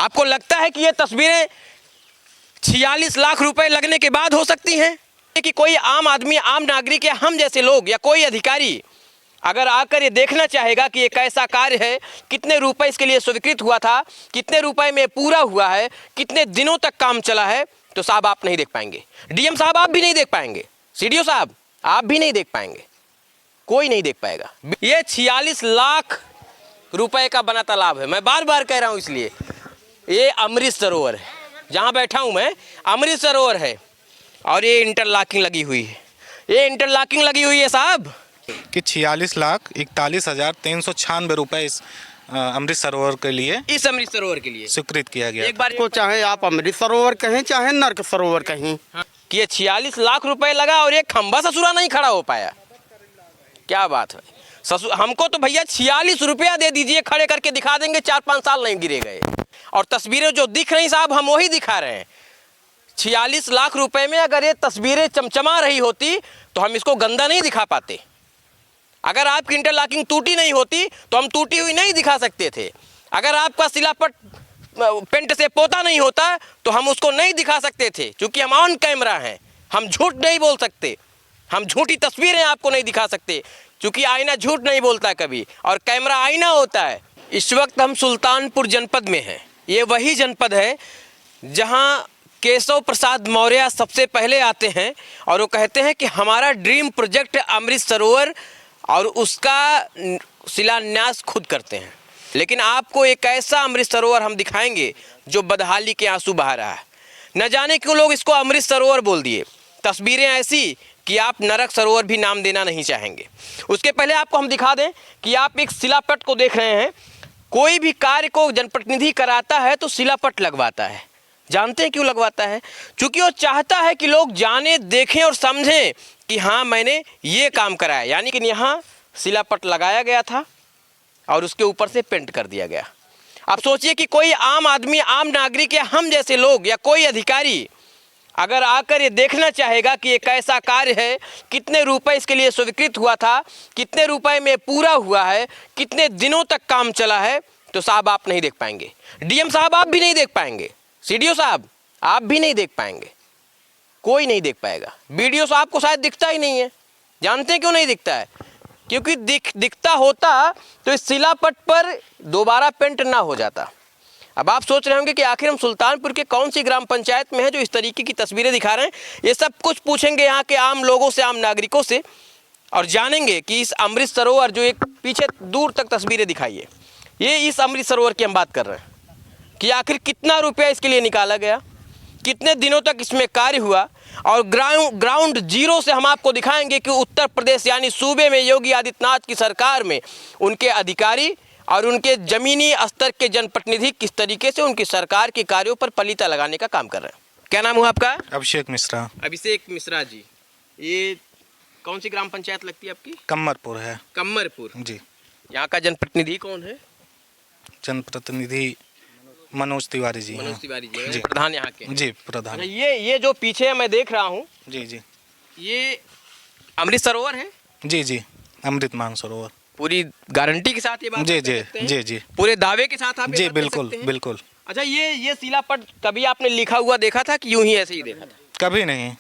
आपको लगता है कि ये तस्वीरें 46 लाख रुपए लगने के बाद हो सकती हैं कि कोई आम आदमी, आम नागरिक या हम जैसे लोग या कोई अधिकारी अगर आकर ये देखना चाहेगा कि ये कैसा कार्य है, कितने रुपए इसके लिए स्वीकृत हुआ था, कितने रुपए में पूरा हुआ है, कितने दिनों तक काम चला है, तो साहब आप नहीं देख पाएंगे। डीएम साहब आप भी नहीं देख पाएंगे, सीडीओ साहब आप भी नहीं देख पाएंगे, कोई नहीं देख पाएगा। ये 46 लाख रुपए का बना तालाब है। मैं बार बार कह रहा हूँ, इसलिए ये अमृत सरोवर है, जहाँ बैठा हूँ मैं अमृत सरोवर है और ये इंटरलॉकिंग लगी हुई है। ये इंटरलॉकिंग लगी हुई है साहब कि 46,41,396 रुपए इस अमृत सरोवर के लिए, इस अमृत सरोवर के लिए स्वीकृत किया गया। एक बार को चाहे आप अमृत सरोवर कहें चाहे नर्क सरोवर कहें, कि ये 46 लाख रुपए लगा और एक खंबा ससुरा नहीं खड़ा हो पाया। क्या बात है ससुर, हमको तो भैया 46 रुपया दे दीजिए, खड़े करके दिखा देंगे, 4-5 साल नहीं गिरे गए। और तस्वीरें जो दिख रही साहब, हम वही दिखा रहे हैं। 46 लाख रुपए में अगर ये तस्वीरें चमचमा रही होती तो हम इसको गंदा नहीं दिखा पाते। अगर आपकी इंटरलॉकिंग टूटी नहीं होती तो हम टूटी हुई नहीं दिखा सकते थे। अगर आपका सिलापट पेंट से पोता नहीं होता तो हम उसको नहीं दिखा सकते थे। क्योंकि हम ऑन कैमरा हैं, हम झूठ नहीं बोल सकते, हम झूठी तस्वीरें आपको नहीं दिखा सकते, क्योंकि आईना झूठ नहीं बोलता कभी, और कैमरा आईना होता है। इस वक्त हम सुल्तानपुर जनपद में हैं। ये वही जनपद है जहां केशव प्रसाद मौर्य सबसे पहले आते हैं और वो कहते हैं कि हमारा ड्रीम प्रोजेक्ट अमृत सरोवर, और उसका शिलान्यास खुद करते हैं। लेकिन आपको एक ऐसा अमृत सरोवर हम दिखाएंगे जो बदहाली के आंसू बहा रहा है। न जाने क्यों लोग इसको अमृत सरोवर बोल दिए। तस्वीरें ऐसी कि आप नरक सरोवर भी नाम देना नहीं चाहेंगे। उसके पहले आपको हम दिखा दें कि आप एक शिलापट को देख रहे हैं। कोई भी कार्य को जनप्रतिनिधि कराता है तो शिलापट लगवाता है। जानते हैं क्यों लगवाता है? क्योंकि वो चाहता है कि लोग जाने, देखें और समझें कि हाँ मैंने ये काम कराया। यानी कि यहाँ शिलापट लगाया गया था और उसके ऊपर से पेंट कर दिया गया। आप सोचिए कि कोई आम आदमी, आम नागरिक या हम जैसे लोग या कोई अधिकारी अगर आकर ये देखना चाहेगा कि ये कैसा कार्य है, कितने रुपए इसके लिए स्वीकृत हुआ था, कितने रुपए में पूरा हुआ है, कितने दिनों तक काम चला है, तो साहब आप नहीं देख पाएंगे। डीएम साहब आप भी नहीं देख पाएंगे, सीडीओ साहब आप भी नहीं देख पाएंगे, कोई नहीं देख पाएगा। वीडियो से आपको शायद दिखता ही नहीं है। जानते हैं क्यों नहीं दिखता है? क्योंकि दिखता होता तो इस शिलापट पर दोबारा पेंट ना हो जाता। अब आप सोच रहे होंगे कि आखिर हम सुल्तानपुर के कौन सी ग्राम पंचायत में है जो इस तरीके की तस्वीरें दिखा रहे हैं। ये सब कुछ पूछेंगे यहाँ के आम लोगों से, आम नागरिकों से, और जानेंगे कि इस अमृत सरोवर जो एक पीछे दूर तक तस्वीरें दिखाई है, ये इस अमृत सरोवर की हम बात कर रहे हैं कि आखिर कितना रुपया इसके लिए निकाला गया, कितने दिनों तक इसमें कार्य हुआ। और ग्राउंड जीरो से हम आपको दिखाएंगे कि उत्तर प्रदेश यानी सूबे में योगी आदित्यनाथ की सरकार में उनके अधिकारी और उनके ज़मीनी स्तर के जनप्रतिनिधि किस तरीके से उनकी सरकार के कार्यों पर पलीता लगाने का काम कर रहे हैं। क्या नाम हुआ आपका? अभिषेक मिश्रा। अभिषेक मिश्रा जी, ये कौन सी ग्राम पंचायत लगती है आपकी? कम्मरपुर है। कम्मरपुर जी। यहाँ का जनप्रतिनिधि कौन है? जनप्रतिनिधि मनोज तिवारी जी। मनोज तिवारी जी, जी। प्रधान यहाँ के। जी प्रधान। ये जो पीछे मैं देख रहा हूँ, जी जी, ये अमृत सरोवर है। जी जी, अमृत मानसरोवर। पूरी गारंटी के साथ ये बात जी कर जी सकते हैं? जी जी, पूरे दावे के साथ आप ये जी बात कर बिल्कुल सकते हैं? बिल्कुल। अच्छा, ये शिलापट कभी आपने लिखा हुआ देखा था कि यूं ही ऐसे ही देखा था? कभी नहीं।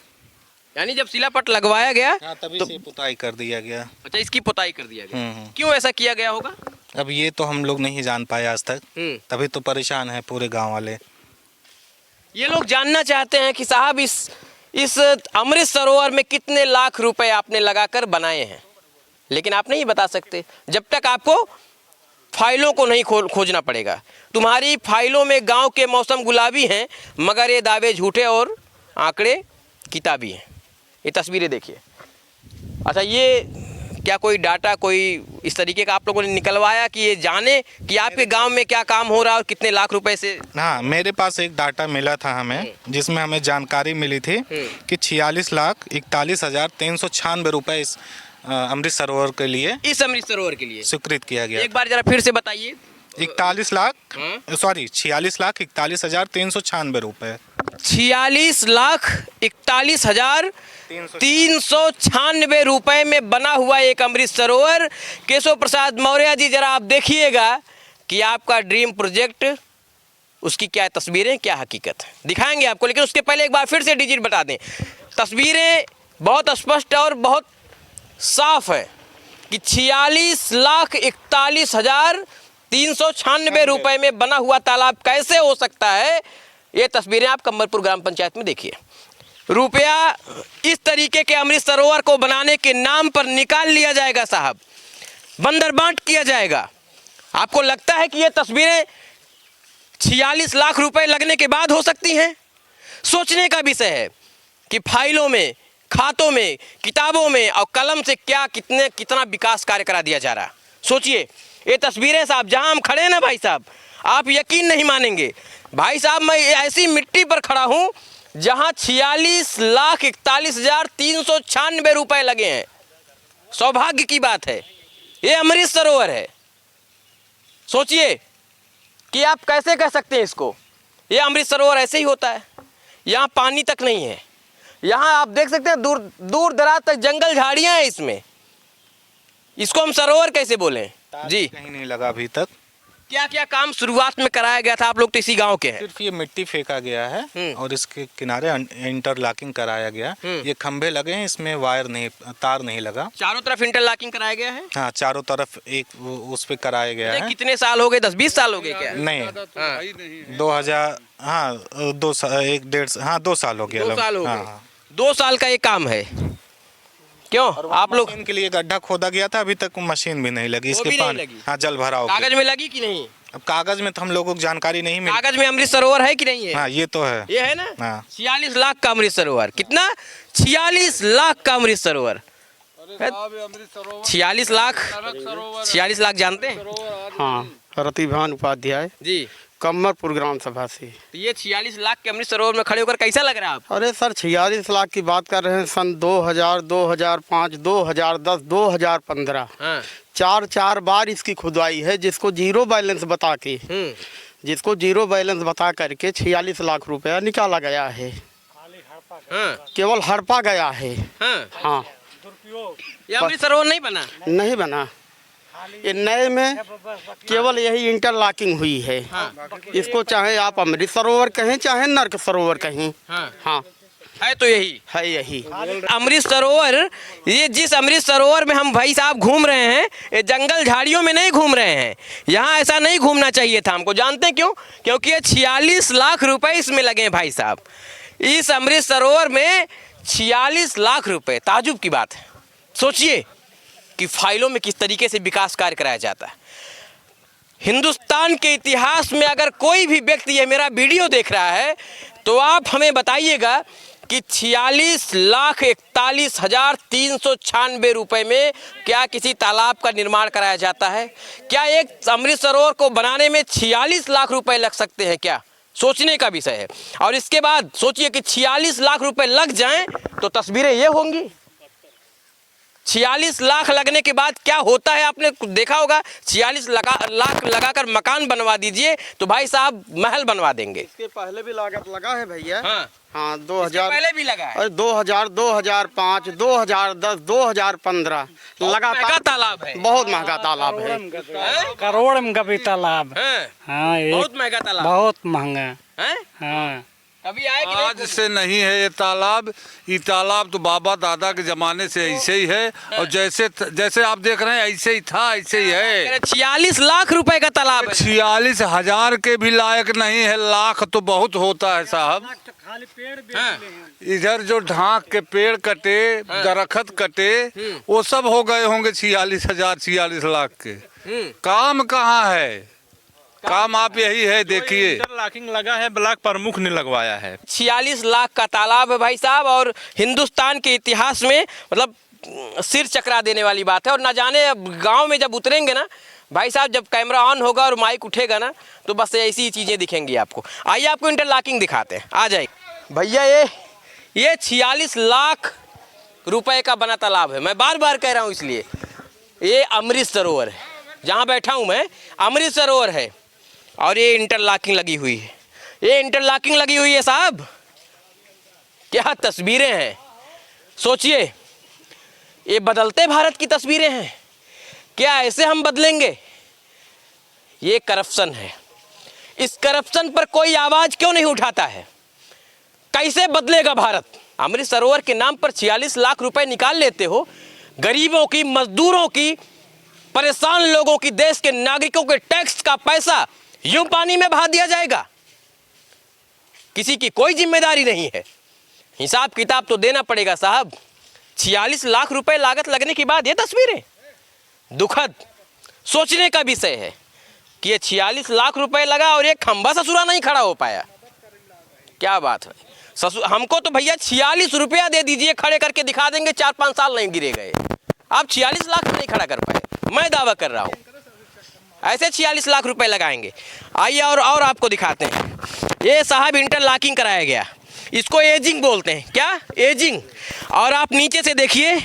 यानी जब शिलापट लगवाया गया तभी तो से पुताई कर दिया गया। अच्छा, इसकी पुताई कर दिया गया। हम्म। क्यों ऐसा किया गया होगा? अब ये तो हम लोग नहीं जान पाए आज तक, तभी तो परेशान है पूरे गांव वाले। ये लोग जानना चाहते हैं कि साहब इस अमृत सरोवर में कितने लाख रुपए आपने लगाकर बनाए हैं, लेकिन आप नहीं बता सकते जब तक आपको फाइलों को नहीं खोजना पड़ेगा। तुम्हारी फाइलों में गांव के मौसम गुलाबी हैं, मगर ये दावे झूठे और आंकड़े किताबी हैं। ये तस्वीरें देखिए। अच्छा, ये क्या कोई डाटा कोई इस तरीके का आप लोगों ने निकलवाया कि ये जाने कि आपके गांव में क्या काम हो रहा है और कितने लाख रुपए से? हाँ, मेरे पास एक डाटा मिला था हमें, जिसमें हमें जानकारी मिली थी कि 46,41,396 रुपए इस अमृत सरोवर के लिए, इस अमृत सरोवर के लिए स्वीकृत किया गया। एक बार जरा फिर से बताइए। 46,41,396 रुपए। 46,41,396 रुपए में बना हुआ एक अमृत सरोवर। केशव प्रसाद मौर्य जी, जरा आप देखिएगा कि आपका ड्रीम प्रोजेक्ट उसकी क्या तस्वीरें, क्या हकीकत है, दिखाएंगे आपको। लेकिन उसके पहले एक बार फिर से डिजिट बता दें। तस्वीरें बहुत स्पष्ट और बहुत साफ है कि 46,41,396 रुपए में बना हुआ तालाब कैसे हो सकता है। ये तस्वीरें आप कमरपुर ग्राम पंचायत में देखिए। रुपया इस तरीके के अमृत सरोवर को बनाने के नाम पर निकाल लिया जाएगा साहब, बंदरबांट किया जाएगा। आपको लगता है कि ये तस्वीरें 46 लाख रुपए लगने के बाद हो सकती हैं? सोचने का विषय है कि फाइलों में, खातों में, किताबों में और कलम से क्या कितना विकास कार्य करा दिया जा रहा। सोचिए ये तस्वीरें साहब, जहां हम खड़े हैं ना भाई साहब, आप यकीन नहीं मानेंगे भाई साहब, मैं ऐसी मिट्टी पर खड़ा हूं जहां 46,41,396 रुपए लगे हैं। सौभाग्य की बात है, ये अमृत सरोवर है। सोचिए कि आप कैसे कह सकते हैं इसको, ये अमृत सरोवर ऐसे ही होता है। यहाँ पानी तक नहीं है, यहाँ आप देख सकते हैं दूर दूर दराज तक जंगल झाड़ियाँ हैं इसमें। इसको हम सरोवर कैसे बोलें जी? कहीं नहीं लगा अभी तक। क्या क्या काम शुरुआत में कराया गया था? आप लोग तो इसी गांव के हैं। सिर्फ ये मिट्टी फेंका गया है और इसके किनारे इंटरलॉकिंग कराया गया। ये खंभे लगे हैं, इसमें वायर नहीं, तार नहीं लगा। चारों तरफ इंटरलॉकिंग कराया गया है। हाँ, चारों तरफ एक उस पे कराया गया है। कितने साल हो गए? 10-20 साल हो गए क्या? नहीं, 2000, हाँ 2 साल, 2 साल हो गया। 2 साल हो गए। हाँ, 2 साल का ये काम है। क्यों आप लोग? इनके लिए गड्ढा खोदा गया था, अभी तक मशीन भी नहीं लगी। इसके पानी, हाँ, जल भराव। कागज में लगी कि नहीं? अब कागज में तो हम लोगों को जानकारी नहीं मिली। कागज में अमृत सरोवर है कि नहीं है? हाँ, ये तो है। ये है ना। हाँ। 46 लाख का अमृत सरोवर। कितना? 46 लाख का अमृत सरोवर। 46 लाख, 46 लाख जानते हैं? हाँ, रतिभान उपाध्याय जी, कमरपुर ग्राम सभा से। तो ये 46 लाख के अमृत सरोवर में खड़े होकर कैसा लग रहा है आप? अरे सर, 46 लाख की बात कर रहे हैं। सन 2000, 2005, 2010, 2015 हाँ। 4 बार इसकी खुदाई है, जिसको जीरो बैलेंस बता के, जिसको जीरो बैलेंस बता करके 46 लाख रुपया निकाला गया है। हाँ। केवल हड़पा गया है। हाँ, ये अमृत सरोवर नहीं बना? नहीं बना। ये नए में केवल यही इंटरलॉकिंग हुई है। इसको चाहे आप अमृत सरोवर कहें, चाहे नर्क सरोवर कहें। हाँ, है तो यही है यही अमृत सरोवर। ये जिस अमृत सरोवर में हम भाई साहब घूम रहे हैं, ये जंगल झाड़ियों में नहीं घूम रहे हैं। यहाँ ऐसा नहीं घूमना चाहिए था हमको। जानते हैं क्यों? क्योंकि ये 46 लाख रुपए इसमें लगे हैं भाई साहब। इस अमृत सरोवर में 46 लाख रुपए, ताजुब की बात है। सोचिए कि फाइलों में किस तरीके से विकास कार्य कराया जाता है। हिंदुस्तान के इतिहास में अगर कोई भी व्यक्ति ये मेरा वीडियो देख रहा है तो आप हमें बताइएगा कि 46,41,396 रुपए में क्या किसी तालाब का निर्माण कराया जाता है? क्या एक अमृत सरोवर को बनाने में 46 लाख रुपए लग सकते हैं क्या? सोचने का विषय है। और इसके बाद सोचिए कि 46 लाख रुपए लग जाएं तो तस्वीरें ये होंगी। 46 लाख लगने के बाद क्या होता है आपने देखा होगा। 46 लाख लगाकर मकान बनवा दीजिए तो भाई साहब महल बनवा देंगे। इसके पहले भी लागत लगा है भैया। हाँ, हाँ, 2000 पहले भी लगा है। अरे 2000, 2005, 2010, 2015 लगातार तालाब है। बहुत महंगा तालाब है। करोड़ में का भी तालाब। हाँ, बहुत महंगा तालाब, बहुत महंगा है। हाँ, कभी आए कि आज से नहीं है ये तालाब। ये तालाब तो बाबा दादा के जमाने से ऐसे ही है और जैसे जैसे आप देख रहे हैं ऐसे ही था, ऐसे ही है। 46 लाख रुपए का तालाब है। 46,000 के भी लायक नहीं है, लाख तो बहुत होता है साहब। इधर जो ढाक के पेड़ कटे, दरख्त कटे, वो सब हो गए होंगे 46,000, 46 लाख के। काम कहाँ है? काम आप यही है, देखिए। इंटरलॉकिंग लगा है, ब्लॉक प्रमुख ने लगवाया है। 46 लाख का तालाब है भाई साहब। और हिंदुस्तान के इतिहास में मतलब सिर चकरा देने वाली बात है। और ना जाने अब गांव में जब उतरेंगे ना भाई साहब, जब कैमरा ऑन होगा और माइक उठेगा ना तो बस ऐसी ही चीज़ें दिखेंगी आपको। आइए आपको इंटरलॉकिंग दिखाते हैं, आ जाइए भैया। ये 46 लाख रुपए का बना तालाब है। मैं बार बार कह रहा हूँ इसलिए। ये अमृत सरोवर है, जहाँ बैठा हूँ मैं अमृत सरोवर है। और ये इंटरलॉकिंग लगी हुई है, ये इंटरलॉकिंग लगी हुई है साहब। क्या तस्वीरें हैं। सोचिए, ये बदलते भारत की तस्वीरें हैं। क्या ऐसे हम बदलेंगे? ये करप्शन है, इस करप्शन पर कोई आवाज क्यों नहीं उठाता है? कैसे बदलेगा भारत? अमृत सरोवर के नाम पर 46 लाख रुपए निकाल लेते हो, गरीबों की, मजदूरों की, परेशान लोगों की, देश के नागरिकों के टैक्स का पैसा यूं पानी में बहा दिया जाएगा। किसी की कोई जिम्मेदारी नहीं है। हिसाब किताब तो देना पड़ेगा साहब। 46 लाख रुपए लागत लगने के बाद ये तस्वीरें, दुखद सोचने का विषय है कि ये 46 लाख रुपए लगा और एक खंभा ससुरा नहीं खड़ा हो पाया। क्या बात है? हमको तो भैया 46 रुपया दे दीजिए, खड़े करके दिखा देंगे, 4-5 साल नहीं गिरे गए। आप 46 लाख नहीं खड़ा कर पाए, मैं दावा कर रहा हूँ। ऐसे 46 लाख रुपए लगाएंगे। आइए और आपको दिखाते हैं। ये साहब इंटरलॉकिंग कराया गया, इसको एजिंग बोलते हैं। क्या? एजिंग। और आप नीचे से देखिए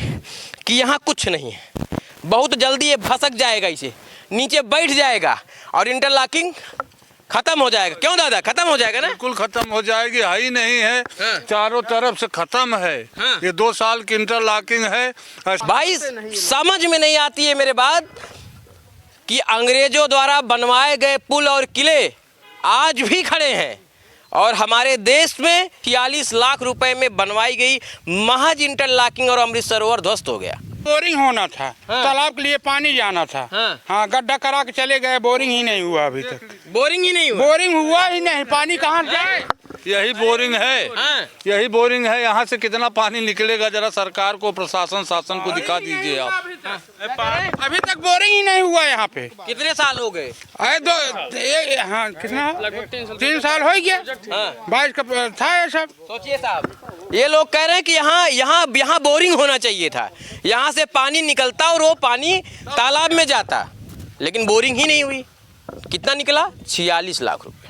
कि यहाँ कुछ नहीं है, बहुत जल्दी ये भसक जाएगा, इसे नीचे बैठ जाएगा और इंटरलॉकिंग खत्म हो जाएगा। क्यों दादा? खत्म हो जाएगा ना? बिल्कुल खत्म हो जाएगी, है ही नहीं है। हाँ। चारों तरफ से खत्म है। हाँ। ये 2 साल की इंटरलॉकिंग है। भाई समझ में नहीं आती है मेरे बात कि अंग्रेजों द्वारा बनवाए गए पुल और किले आज भी खड़े हैं और हमारे देश में 46 लाख रुपए में बनवाई गई महज इंटरलॉकिंग और अमृत सरोवर ध्वस्त हो गया। बोरिंग होना था, तालाब के लिए पानी जाना था। हाँ, गड्ढा करा के चले गए, बोरिंग ही नहीं हुआ अभी तक। बोरिंग ही नहीं हुआ? बोरिंग हुआ ही नहीं, पानी कहाँ जाए? यही बोरिंग है। हाँ। यही बोरिंग है। यहाँ से कितना पानी निकलेगा? जरा सरकार को, प्रशासन, शासन को दिखा दीजिए आप। अभी तक बोरिंग ही नहीं हुआ यहाँ पे। कितने साल हो गए? हाँ, कितना? 3 साल हो गया। 22 का था ये सब। सोचिए साहब, ये लोग कह रहे हैं कि यहाँ बोरिंग होना चाहिए था, यहाँ से पानी निकलता और वो पानी तालाब में जाता, लेकिन बोरिंग ही नहीं हुई। कितना निकला? 46 लाख रुपए।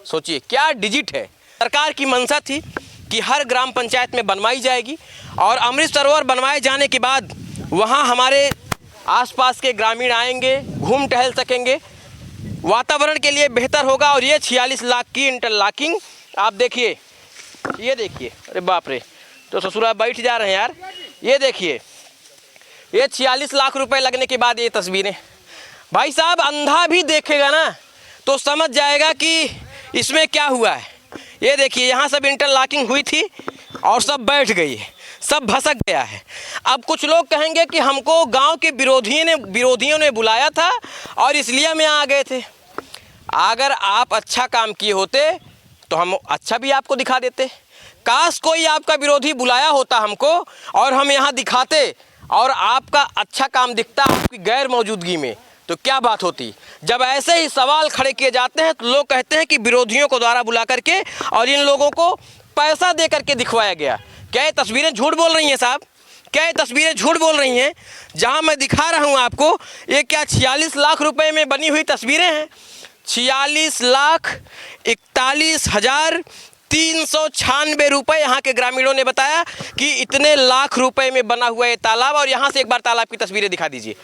सोचिए क्या डिजिट है। सरकार की मंशा थी कि हर ग्राम पंचायत में बनवाई जाएगी और अमृत सरोवर बनवाए जाने के बाद वहाँ हमारे आसपास के ग्रामीण आएंगे, घूम टहल सकेंगे, वातावरण के लिए बेहतर होगा। और ये 46 लाख की इंटरलॉकिंग आप देखिए, ये देखिए, अरे बाप रे, तो ससुरा बैठ जा रहे हैं यार। ये देखिए, ये 46 लाख रुपए लगने के बाद ये तस्वीरें, भाई साहब अंधा भी देखेगा ना तो समझ जाएगा कि इसमें क्या हुआ है। ये देखिए, यहाँ सब इंटरलॉकिंग हुई थी और सब बैठ गई है, सब भसक गया है। अब कुछ लोग कहेंगे कि हमको गांव के विरोधियों ने बुलाया था और इसलिए हम यहाँ आ गए थे। अगर आप अच्छा काम किए होते तो हम अच्छा भी आपको दिखा देते। काश कोई आपका विरोधी बुलाया होता हमको और हम यहाँ दिखाते और आपका अच्छा काम दिखता आपकी गैर मौजूदगी में, तो क्या बात होती। जब ऐसे ही सवाल खड़े किए जाते हैं तो लोग कहते हैं कि विरोधियों को द्वारा बुला करके और इन लोगों को पैसा दे करके दिखवाया गया। क्या ये तस्वीरें झूठ बोल रही हैं साहब? क्या ये तस्वीरें झूठ बोल रही हैं? जहां मैं दिखा रहा हूं आपको, ये क्या 46 लाख रुपए में बनी हुई तस्वीरें हैं? 46,41,396 रुपए यहाँ के ग्रामीणों ने बताया कि इतने लाख रुपए में बना हुआ ये तालाब। और यहाँ से एक बार तालाब की तस्वीरें दिखा दीजिए,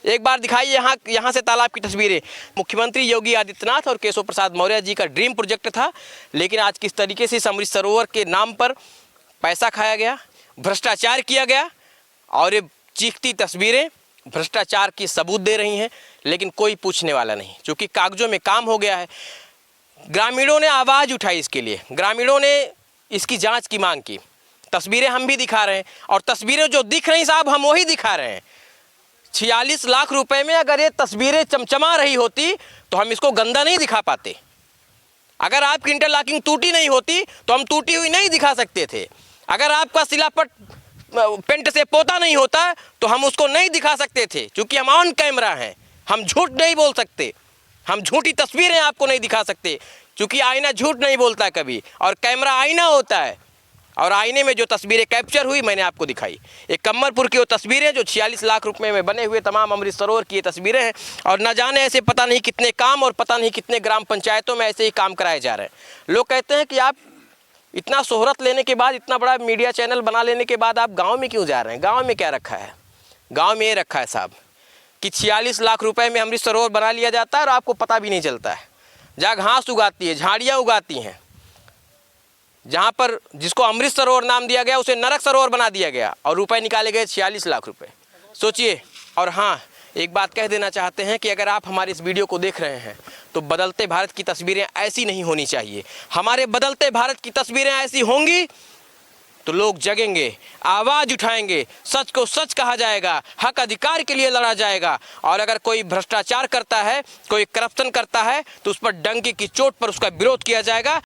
एक बार दिखाइए यहाँ से तालाब की तस्वीरें। मुख्यमंत्री योगी आदित्यनाथ और केशव प्रसाद मौर्य जी का ड्रीम प्रोजेक्ट था, लेकिन आज किस तरीके से अमृत सरोवर के नाम पर पैसा खाया गया, भ्रष्टाचार किया गया। और ये चीखती तस्वीरें भ्रष्टाचार की सबूत दे रही हैं, लेकिन कोई पूछने वाला नहीं, क्योंकि कागजों में काम हो गया है। ग्रामीणों ने आवाज़ उठाई इसके लिए, ग्रामीणों ने इसकी जांच की मांग की। तस्वीरें हम भी दिखा रहे हैं और तस्वीरें जो दिख रही साहब हम वही दिखा रहे हैं। 46 लाख रुपए में अगर ये तस्वीरें चमचमा रही होती तो हम इसको गंदा नहीं दिखा पाते। अगर आपकी इंटरलॉकिंग टूटी नहीं होती तो हम टूटी हुई नहीं दिखा सकते थे। अगर आपका सिलापट पेंट से पोता नहीं होता तो हम उसको नहीं दिखा सकते थे। क्योंकि हम ऑन कैमरा हैं, हम झूठ नहीं बोल सकते, हम झूठी तस्वीरें आपको नहीं दिखा सकते, क्योंकि आईना झूठ नहीं बोलता कभी और कैमरा आईना होता है। और आईने में जो तस्वीरें कैप्चर हुई मैंने आपको दिखाई। एक कमरपुर की वो तस्वीरें जो 46 लाख रुपए में बने हुए तमाम अमृत सरोवर की ये तस्वीरें हैं। और न जाने ऐसे पता नहीं कितने काम और पता नहीं कितने ग्राम पंचायतों में ऐसे ही काम कराए जा रहे हैं। लोग कहते हैं कि आप इतना शोहरत लेने के बाद, इतना बड़ा मीडिया चैनल बना लेने के बाद आप गाँव में क्यों जा रहे हैं? गाँव में क्या रखा है? गाँव में ये रखा है साहब कि 46 लाख रुपए में अमृत सरोवर बना लिया जाता है और आपको पता भी नहीं चलता है। जहाँ घास उगाती है, झाड़ियाँ उगाती हैं, जहाँ पर जिसको अमृत सरोवर नाम दिया गया उसे नरक सरोवर बना दिया गया और रुपए निकाले गए 46 लाख रुपए। सोचिए। और हाँ, एक बात कह देना चाहते हैं कि अगर आप हमारे इस वीडियो को देख रहे हैं तो बदलते भारत की तस्वीरें ऐसी नहीं होनी चाहिए। हमारे बदलते भारत की तस्वीरें ऐसी होंगी तो लोग जगेंगे, आवाज़ उठाएंगे, सच को सच कहा जाएगा, हक अधिकार के लिए लड़ा जाएगा। और अगर कोई भ्रष्टाचार करता है, कोई करप्शन करता है तो उस पर डंके की चोट पर उसका विरोध किया जाएगा।